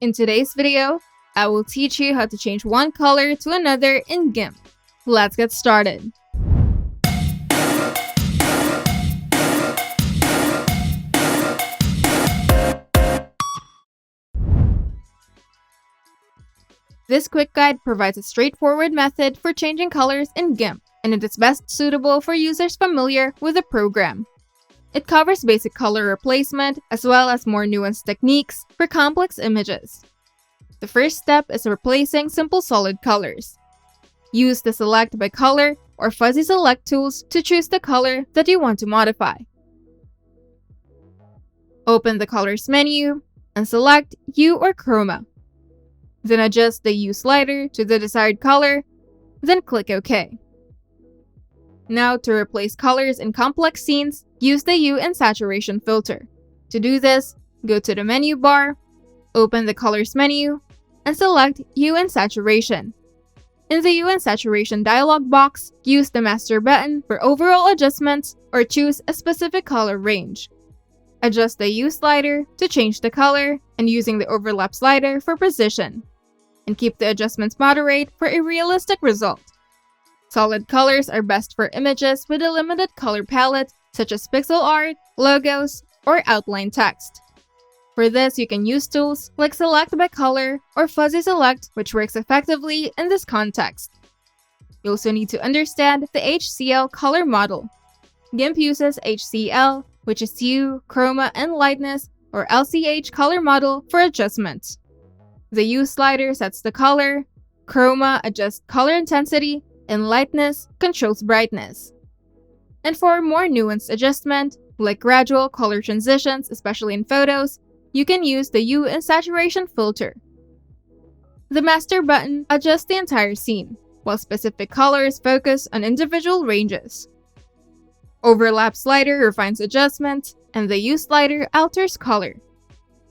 In today's video, I will teach you how to change one color to another in Gimp. Let's get started. This quick guide provides a straightforward method for changing colors in Gimp, and it is best suitable for users familiar with the program. It covers basic color replacement as well as more nuanced techniques for complex images. The first step is replacing simple solid colors. Use the Select by Color or Fuzzy Select tools to choose the color that you want to modify. Open the Colors menu and select Hue or Chroma. Then adjust the Hue slider to the desired color, then click OK. Now, to replace colors in complex scenes, use the Hue and Saturation filter. To do this, go to the menu bar, open the Colors menu, and select Hue and Saturation. In the Hue and Saturation dialog box, use the Master button for overall adjustments or choose a specific color range. Adjust the Hue slider to change the color and using the Overlap slider for precision. And keep the adjustments moderate for a realistic result. Solid colors are best for images with a limited color palette such as pixel art, logos, or outline text. For this, you can use tools like Select by Color or Fuzzy Select, which works effectively in this context. You also need to understand the HCL color model. Gimp uses HCL, which is Hue, Chroma, and Lightness, or LCH color model for adjustments. The Hue slider sets the color, Chroma adjusts color intensity, and Lightness controls brightness. And for more nuanced adjustment, like gradual color transitions, especially in photos, you can use the Hue and Saturation filter. The Master button adjusts the entire scene, while specific colors focus on individual ranges. Overlap slider refines adjustments, and the Hue slider alters color.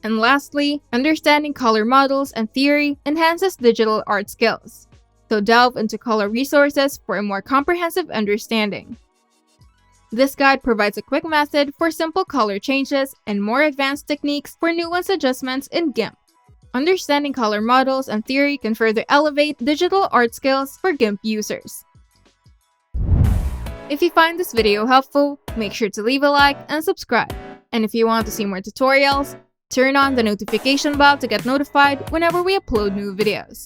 And lastly, understanding color models and theory enhances digital art skills. So delve into color resources for a more comprehensive understanding. This guide provides a quick method for simple color changes and more advanced techniques for nuanced adjustments in Gimp. Understanding color models and theory can further elevate digital art skills for Gimp users. If you find this video helpful, make sure to leave a like and subscribe. And if you want to see more tutorials, turn on the notification bell to get notified whenever we upload new videos.